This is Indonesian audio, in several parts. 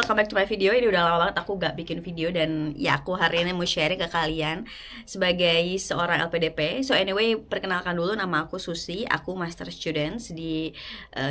Welcome back to my video. Ini udah lama banget aku gak bikin video, dan ya aku hari ini mau sharing ke kalian sebagai seorang LPDP. So anyway, perkenalkan dulu, nama aku Susi. Aku master students di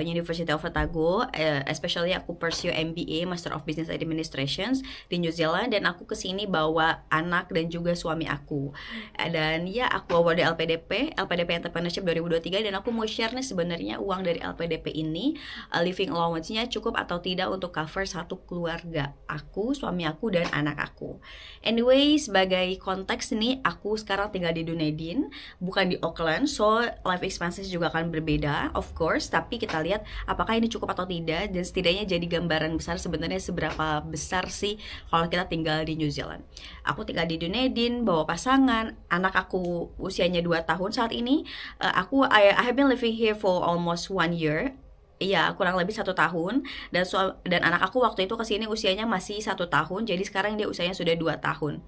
University of Otago. Especially aku pursue MBA, Master of Business Administration di New Zealand, dan aku kesini bawa anak dan juga suami aku. Dan ya aku award LPDP Entrepreneurship 2023, dan aku mau share nih sebenarnya uang dari LPDP ini, living allowance-nya cukup atau tidak untuk cover satu keluarga aku, suami aku, dan anak aku. Anyway, sebagai konteks nih, aku sekarang tinggal di Dunedin, bukan di Auckland, so life expenses juga akan berbeda, of course. Tapi kita lihat apakah ini cukup atau tidak, dan setidaknya jadi gambaran besar sebenarnya seberapa besar sih kalau kita tinggal di New Zealand. Aku tinggal di Dunedin, bawa pasangan, anak aku usianya 2 tahun saat ini. I have been living here for almost 1 year. Iya, kurang lebih 1 tahun. Dan anak aku waktu itu kesini usianya masih 1 tahun. Jadi sekarang dia usianya sudah 2 tahun.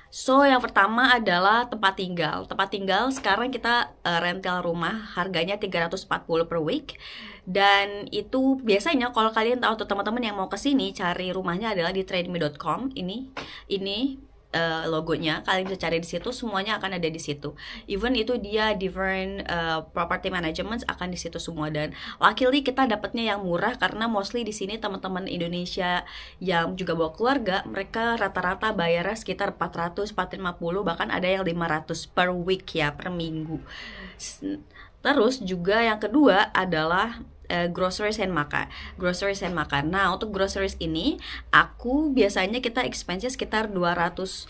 So yang pertama adalah tempat tinggal. Tempat tinggal sekarang kita rental rumah, harganya 340 per week. Dan itu biasanya kalau kalian tahu, atau teman-teman yang mau kesini cari rumahnya adalah di trade.me.com. Ini logonya, kalian bisa cari di situ, semuanya akan ada di situ. Even itu dia different property management akan di situ semua. Dan luckily kita dapatnya yang murah, karena mostly di sini teman-teman Indonesia yang juga bawa keluarga, mereka rata-rata bayarnya sekitar 400, 450, bahkan ada yang 500 per week ya, per minggu. Terus juga yang kedua adalah groceries and makan. Nah, untuk groceries ini aku biasanya kita expense sekitar $200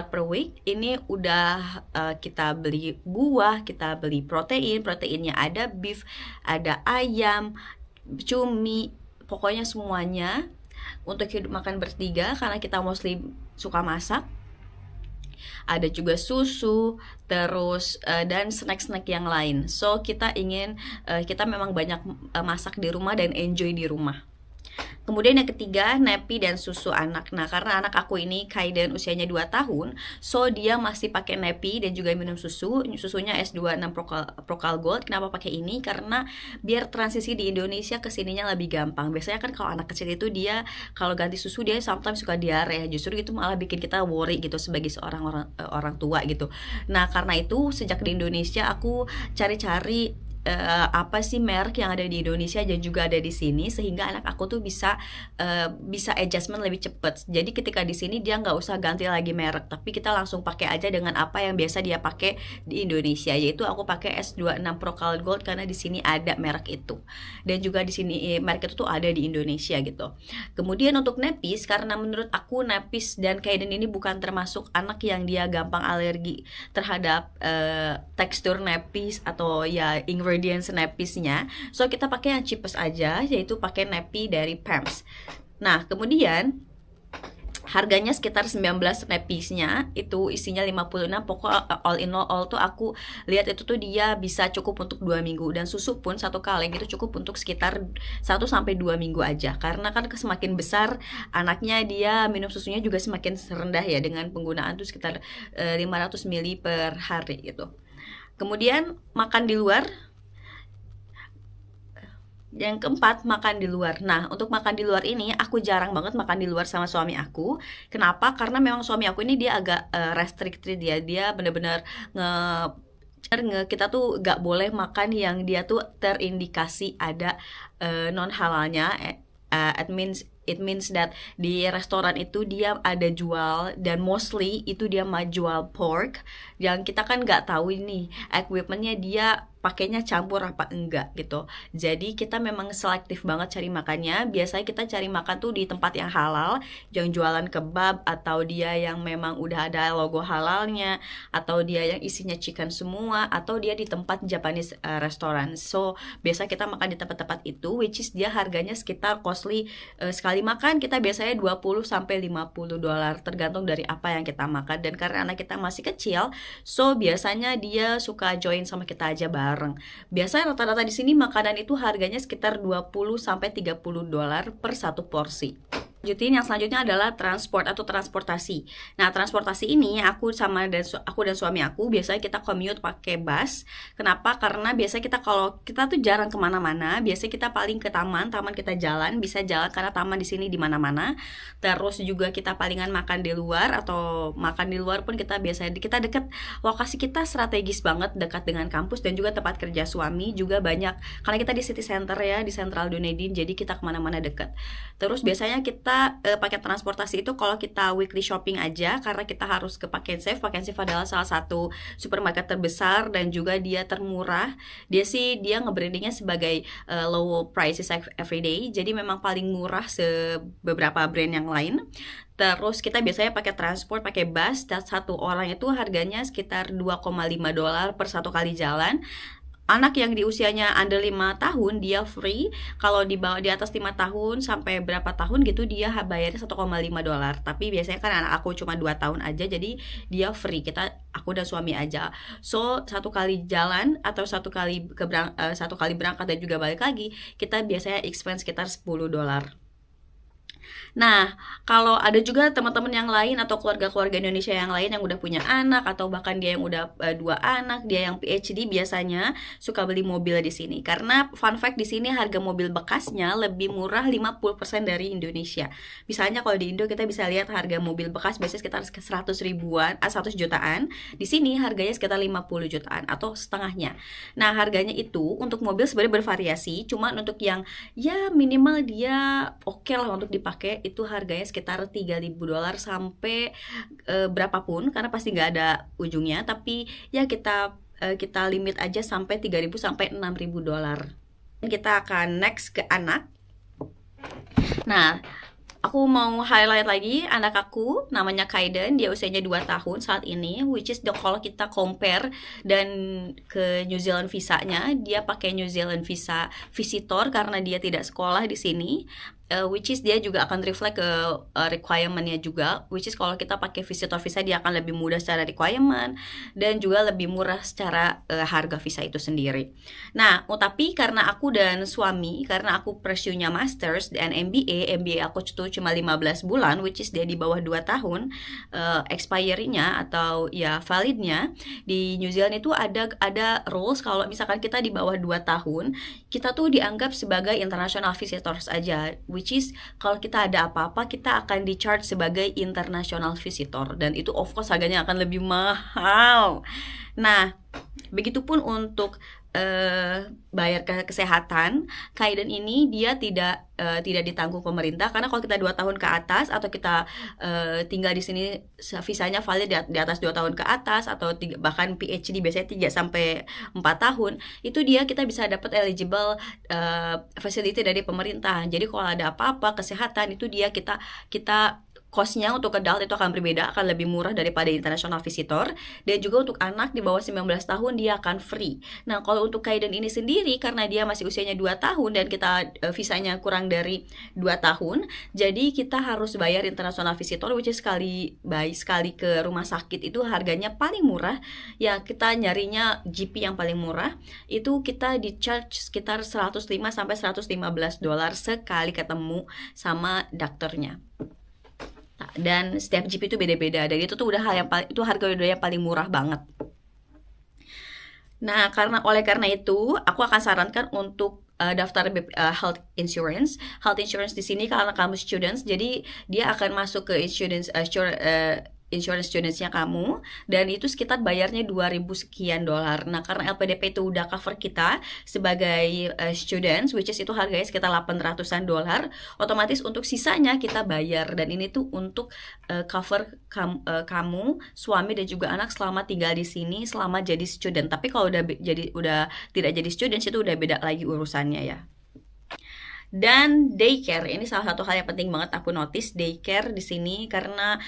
per week. Ini udah kita beli buah, kita beli proteinnya ada beef, ada ayam, cumi, pokoknya semuanya untuk hidup makan bertiga, karena kita mostly suka masak. Ada juga susu, terus dan snack-snack yang lain. So kita memang banyak masak di rumah dan enjoy di rumah. Kemudian yang ketiga, nappy dan susu anak. Nah, karena anak aku ini Kaiden usianya 2 tahun, so dia masih pakai nappy dan juga minum susu. Susunya S26 Procal Gold. Kenapa pakai ini? Karena biar transisi di Indonesia ke sininya lebih gampang. Biasanya kan kalau anak kecil itu dia kalau ganti susu dia sometimes suka diare. Justru itu malah bikin kita worry gitu sebagai seorang orang tua gitu. Nah, karena itu sejak di Indonesia aku cari-cari apa sih merek yang ada di Indonesia dan juga ada di sini, sehingga anak aku tuh bisa adjustment lebih cepet. Jadi ketika di sini dia nggak usah ganti lagi merek, tapi kita langsung pakai aja dengan apa yang biasa dia pakai di Indonesia, yaitu aku pakai S26 Procal Gold karena di sini ada merek itu, dan juga di sini merek itu tuh ada di Indonesia gitu. Kemudian untuk nappies, karena menurut aku nappies dan Kaiden ini bukan termasuk anak yang dia gampang alergi terhadap tekstur nappies atau ya ingredients nappiesnya, so kita pakai yang cheapest aja, yaitu pakai nappy dari Pams. Nah, kemudian harganya sekitar 19 nappiesnya, itu isinya 56. Pokok all in all tuh aku lihat itu tuh dia bisa cukup untuk 2 minggu, dan susu pun satu kaleng itu cukup untuk sekitar 1 sampai 2 minggu aja, karena kan semakin besar anaknya dia minum susunya juga semakin rendah ya, dengan penggunaan tuh sekitar 500 ml per hari gitu. Kemudian makan di luar. Yang keempat, makan di luar. Nah, untuk makan di luar ini aku jarang banget makan di luar sama suami aku. Kenapa? Karena memang suami aku ini dia agak restricted ya. Dia benar-benar kita tuh gak boleh makan yang dia tuh terindikasi ada non halalnya. It means that di restoran itu dia ada jual, dan mostly itu dia mah jual pork, yang kita kan nggak tahu ini equipmentnya dia pakainya campur apa enggak gitu. Jadi kita memang selektif banget cari makannya. Biasanya kita cari makan tuh di tempat yang halal, yang jualan kebab, atau dia yang memang udah ada logo halalnya, atau dia yang isinya chicken semua, atau dia di tempat Japanese restoran. So biasa kita makan di tempat-tempat itu, which is dia harganya sekitar costly. Sekali makan kita biasanya 20 sampai 50 dolar tergantung dari apa yang kita makan. Dan karena anak kita masih kecil, so biasanya dia suka join sama kita aja bareng. Biasanya rata-rata di sini makanan itu harganya sekitar 20 sampai 30 dolar per satu porsi. lanjutin yang selanjutnya adalah transport atau transportasi. Nah, transportasi ini aku dan suami aku biasanya kita commute pakai bus. Kenapa? Karena biasanya kalau kita tuh jarang kemana-mana. Biasanya kita paling ke taman kita jalan, bisa jalan karena taman di sini di mana-mana. Terus juga kita palingan makan di luar, atau makan di luar pun kita biasanya kita deket, lokasi kita strategis banget, dekat dengan kampus dan juga tempat kerja suami juga banyak. Karena kita di city center ya, di Central Dunedin, jadi kita kemana-mana deket. Terus biasanya kita pakai transportasi itu kalau kita weekly shopping aja, karena kita harus ke Park n Save. Park n Save adalah salah satu supermarket terbesar dan juga dia termurah. Dia nge-brandingnya sebagai low prices every day. Jadi memang paling murah beberapa brand yang lain. Terus kita biasanya pakai transport, pakai bus, dan satu orang itu harganya sekitar $2,5 per satu kali jalan. Anak yang di usianya under 5 tahun dia free. Kalau di atas 5 tahun sampai berapa tahun gitu dia bayarnya $1,5. Tapi biasanya kan anak aku cuma 2 tahun aja, jadi dia free. Aku dan suami aja. So, satu kali jalan atau satu kali berangkat dan juga balik lagi, kita biasanya expense sekitar $10. Nah, kalau ada juga teman-teman yang lain atau keluarga-keluarga Indonesia yang lain yang udah punya anak, atau bahkan dia yang udah 2 anak, dia yang PhD, biasanya suka beli mobil di sini. Karena fun fact, di sini harga mobil bekasnya lebih murah 50% dari Indonesia. Misalnya kalau di Indo kita bisa lihat harga mobil bekas biasanya sekitar 100 jutaan. Di sini harganya sekitar 50 jutaan atau setengahnya. Nah, harganya itu untuk mobil sebenarnya bervariasi, cuman untuk yang ya minimal dia oke lah untuk dipakai, itu harganya sekitar $3.000 sampai berapapun, karena pasti nggak ada ujungnya. Tapi ya kita limit aja sampai $3.000 sampai $6.000. Kita akan next ke anak. Nah, aku mau highlight lagi anak aku, namanya Kaiden. Dia usianya 2 tahun saat ini, which is kalau kita compare dan ke New Zealand visanya, dia pakai New Zealand visa visitor karena dia tidak sekolah di sini. Which is dia juga akan reflect ke requirement-nya juga, which is kalau kita pakai visitor visa dia akan lebih mudah secara requirement dan juga lebih murah secara harga visa itu sendiri. Nah, tapi karena aku dan suami, karena aku pursue-nya masters dan MBA aku tuh cuma 15 bulan, which is dia di bawah 2 tahun, expiry-nya atau ya validnya di New Zealand itu ada rules. Kalau misalkan kita di bawah 2 tahun, kita tuh dianggap sebagai international visitors aja, which is kalau kita ada apa-apa kita akan di-charge sebagai international visitor, dan itu of course harganya akan lebih mahal. Nah, begitupun untuk bayar kesehatan. Kaiden ini dia tidak ditanggung pemerintah, karena kalau kita 2 tahun ke atas atau kita tinggal di sini visanya valid di atas 2 tahun ke atas, atau bahkan PhD biasanya 3 sampai 4 tahun, itu kita bisa dapat eligible facility dari pemerintah. Jadi kalau ada apa-apa kesehatan itu kita cost-nya untuk adult itu akan berbeda, akan lebih murah daripada international visitor. Dan juga untuk anak di bawah 19 tahun dia akan free. Nah, kalau untuk Kaiden ini sendiri, karena dia masih usianya 2 tahun dan kita visanya kurang dari 2 tahun, jadi kita harus bayar international visitor, which is sekali ke rumah sakit itu harganya paling murah. Ya, kita nyarinya GP yang paling murah, itu kita di-charge sekitar $105 sampai $115 sekali ketemu sama dokternya. Dan setiap GP itu beda-beda, dan itu tuh udah harga yang paling murah banget. Nah, oleh karena itu aku akan sarankan untuk daftar health insurance. Health insurance di sini karena kamu students, jadi dia akan masuk ke insurance students-nya kamu, dan itu sekitar bayarnya $2,000 sekian. Nah, karena LPDP itu udah cover kita sebagai students, which is itu harganya sekitar $800-an, otomatis untuk sisanya kita bayar. Dan ini tuh untuk cover kamu, suami dan juga anak selama tinggal di sini, selama jadi student. Tapi kalau udah tidak jadi student, itu udah beda lagi urusannya ya. Dan daycare, ini salah satu hal yang penting banget aku notice, daycare di sini, karena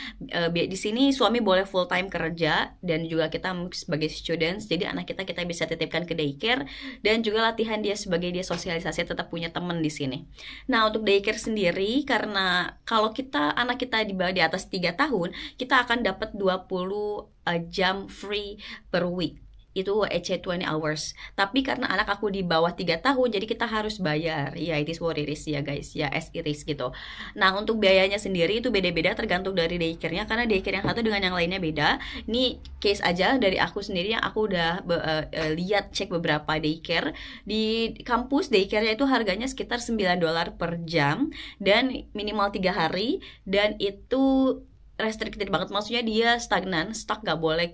di sini suami boleh full time kerja dan juga kita sebagai students, jadi anak kita bisa titipkan ke daycare, dan juga latihan dia sebagai dia sosialisasi tetap punya teman di sini. Nah, untuk daycare sendiri, karena kalau anak kita di atas 3 tahun, kita akan dapat 20 jam free per week. itu EC 20 hours. Tapi karena anak aku di bawah 3 tahun, jadi kita harus bayar. Ya, it is what it is ya guys. Ya, as it is gitu. Nah, untuk biayanya sendiri itu beda-beda tergantung dari daycare-nya, karena daycare yang satu dengan yang lainnya beda. Ini case aja dari aku sendiri yang aku udah lihat, cek beberapa daycare. Di kampus daycare-nya itu harganya sekitar $9 per jam dan minimal 3 hari, dan itu restricted banget, maksudnya dia stagnan, stuck, nggak boleh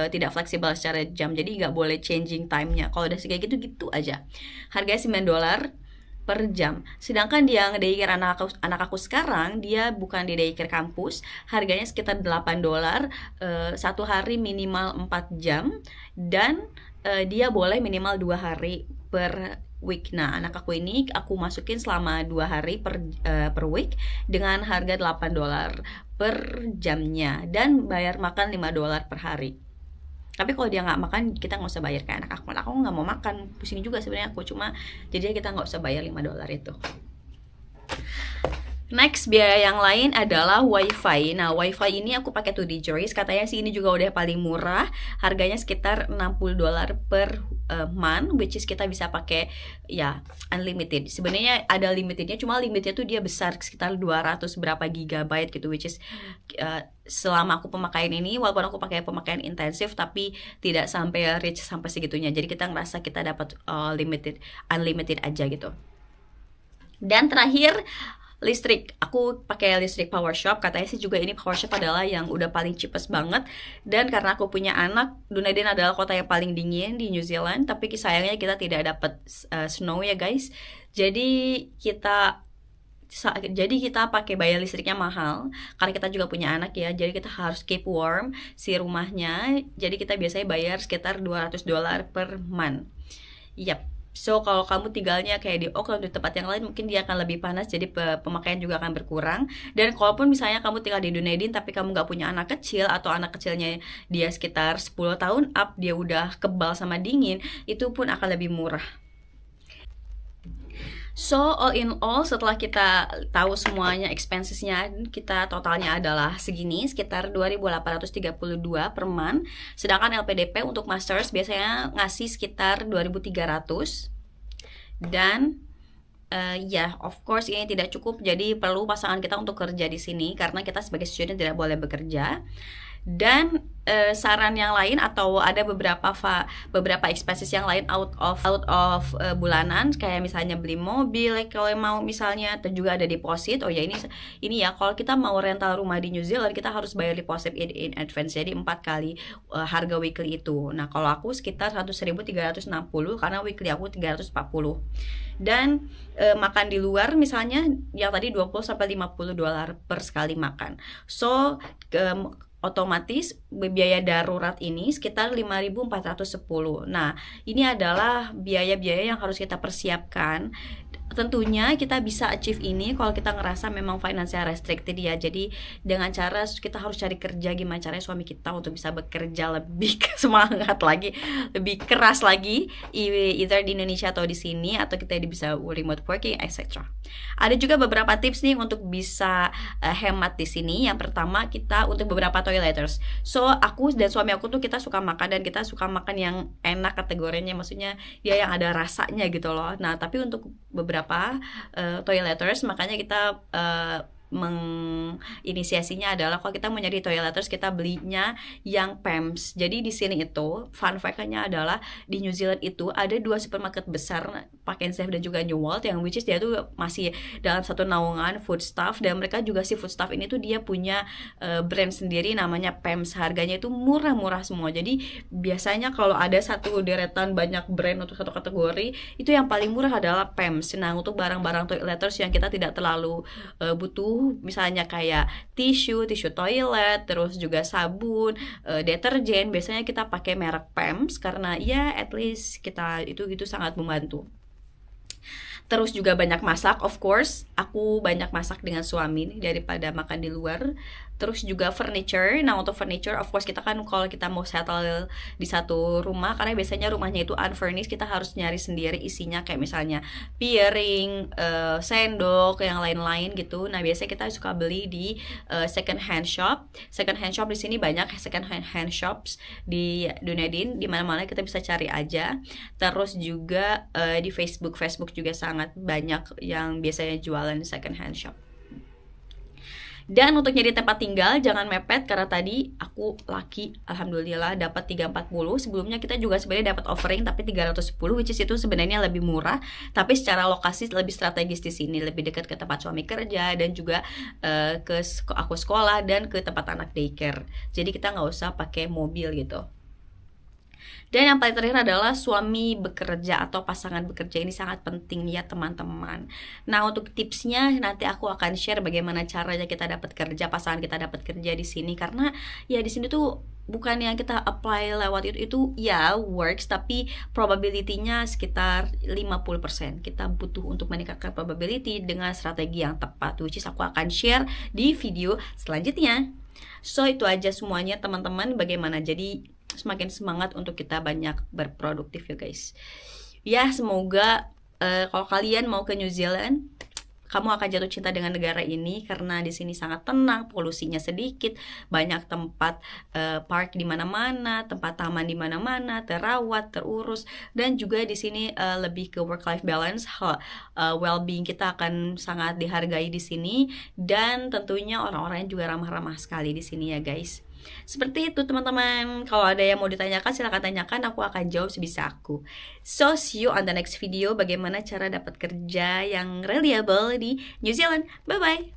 tidak fleksibel secara jam, jadi nggak boleh changing time-nya. Kalau udah kayak gitu aja, harganya $9 per jam. Sedangkan di yang daycare anak aku sekarang, dia bukan di daycare kampus, harganya sekitar $8, satu hari minimal 4 jam, dan dia boleh minimal 2 hari per week. Nah, anak aku ini aku masukin selama 2 hari per week dengan harga $8 per jamnya, dan bayar makan $5 per hari. Tapi kalau dia nggak makan, kita nggak usah bayar ke anak aku. Aku nggak mau makan, pusing juga sebenarnya aku, cuma jadinya kita nggak usah bayar $5 itu. Next, biaya yang lain adalah wifi. Nah, wifi ini aku pakai 2D Choice. Katanya sih ini juga udah paling murah. Harganya sekitar $60 per month, which is kita bisa pakai ya unlimited. Sebenarnya ada limitednya, cuma limitnya tuh dia besar, sekitar 200 berapa gigabyte gitu, which is selama aku pemakaian ini, walaupun aku pakai pemakaian intensif, tapi tidak sampai reach sampai segitunya. Jadi kita ngerasa kita dapat unlimited aja gitu. Dan terakhir, listrik. Aku pakai listrik PowerShop. Katanya sih juga ini PowerShop adalah yang udah paling cheapest banget. Dan karena aku punya anak, Dunedin adalah kota yang paling dingin di New Zealand, tapi sayangnya kita tidak dapat snow ya guys. Jadi kita pakai bayar listriknya mahal karena kita juga punya anak ya. Jadi kita harus keep warm si rumahnya. Jadi kita biasanya bayar sekitar $200 per month. Yap. So, kalau kamu tinggalnya kayak di Auckland, di tempat yang lain, mungkin dia akan lebih panas, jadi pemakaian juga akan berkurang. Dan kalaupun misalnya kamu tinggal di Dunedin, tapi kamu nggak punya anak kecil, atau anak kecilnya dia sekitar 10 tahun up, dia udah kebal sama dingin, itu pun akan lebih murah. So, all in all, setelah kita tahu semuanya expensesnya, kita totalnya adalah segini, sekitar 2.832 per month. Sedangkan LPDP untuk masters biasanya ngasih sekitar 2.300. Dan ya, of course ini tidak cukup, jadi perlu pasangan kita untuk kerja di sini karena kita sebagai student tidak boleh bekerja. Dan saran yang lain, atau ada beberapa expenses yang lain out of bulanan, kayak misalnya beli mobil kalau mau misalnya, atau juga ada deposit. Oh ya, ini ya, kalau kita mau rental rumah di New Zealand, kita harus bayar deposit in advance, jadi 4 kali harga weekly itu. Nah, kalau aku sekitar 1.360 karena weekly aku 340. Dan makan di luar misalnya yang tadi $20-50 per sekali makan. So otomatis biaya darurat ini sekitar 5.410. Nah, ini adalah biaya-biaya yang harus kita persiapkan. Tentunya kita bisa achieve ini kalau kita ngerasa memang financial restricted ya. Jadi dengan cara kita harus cari kerja, gimana caranya suami kita untuk bisa bekerja lebih semangat lagi, lebih keras lagi, either di Indonesia atau di sini, atau kita bisa remote working, etc. Ada juga beberapa tips nih untuk bisa hemat di sini. Yang pertama, kita untuk beberapa toileters. So, aku dan suami aku tuh kita suka makan, dan kita suka makan yang enak kategorinya, maksudnya dia yang ada rasanya gitu loh. Nah, tapi untuk beberapa toileters, makanya kita menginisiasinya adalah kalau kita mau nyari toileters, kita belinya yang PAMS. Jadi di sini itu fun fact-nya adalah di New Zealand itu ada 2 supermarket besar, Pak'nSave dan juga New World, yang which is dia tuh masih dalam satu naungan Foodstuff, dan mereka juga si Foodstuff ini tuh dia punya brand sendiri namanya PAMS. Harganya itu murah-murah semua. Jadi biasanya kalau ada satu deretan banyak brand untuk satu kategori, itu yang paling murah adalah PAMS. Nah, untuk barang-barang toileters yang kita tidak terlalu butuh, misalnya kayak tisu toilet, terus juga sabun, deterjen, biasanya kita pakai merek PAMS karena ya at least kita itu sangat membantu. Terus juga banyak masak, of course. Aku banyak masak dengan suami nih, daripada makan di luar. Terus juga furniture. Nah, untuk furniture, of course kita kan kalau kita mau settle di satu rumah, karena biasanya rumahnya itu unfurnished, kita harus nyari sendiri isinya, kayak misalnya piring, sendok, yang lain-lain gitu. Nah, biasanya kita suka beli di second hand shop. Second hand shop di sini banyak second hand shops di Dunedin, di mana-mana kita bisa cari aja. Terus juga di Facebook juga sangat banyak yang biasanya jualan second hand shop. Dan untuk nyari tempat tinggal jangan mepet, karena tadi aku laki alhamdulillah dapat 340. Sebelumnya kita juga sebenarnya dapat offering tapi 310, which is itu sebenarnya lebih murah, tapi secara lokasi lebih strategis di sini, lebih dekat ke tempat suami kerja dan juga ke aku sekolah dan ke tempat anak daycare. Jadi kita nggak usah pakai mobil gitu. Dan yang paling terakhir adalah suami bekerja atau pasangan bekerja, ini sangat penting ya teman-teman. Nah, untuk tipsnya nanti aku akan share bagaimana caranya kita dapat kerja, pasangan kita dapat kerja di sini, karena ya di sini tuh bukan yang kita apply lewat itu ya works, tapi probability-nya sekitar 50%. Kita butuh untuk meningkatkan probability dengan strategi yang tepat, which is aku akan share di video selanjutnya. So itu aja semuanya teman-teman, bagaimana jadi semakin semangat untuk kita banyak berproduktif ya guys. Ya semoga kalau kalian mau ke New Zealand, kamu akan jatuh cinta dengan negara ini, karena di sini sangat tenang, polusinya sedikit, banyak tempat park di mana-mana, tempat taman di mana-mana, terawat, terurus, dan juga di sini lebih ke work-life balance, well-being kita akan sangat dihargai di sini, dan tentunya orang-orangnya juga ramah-ramah sekali di sini ya guys. Seperti itu teman-teman. Kalau ada yang mau ditanyakan silahkan tanyakan, aku akan jawab sebisa aku. So see you on the next video, bagaimana cara dapat kerja yang reliable di New Zealand. Bye bye.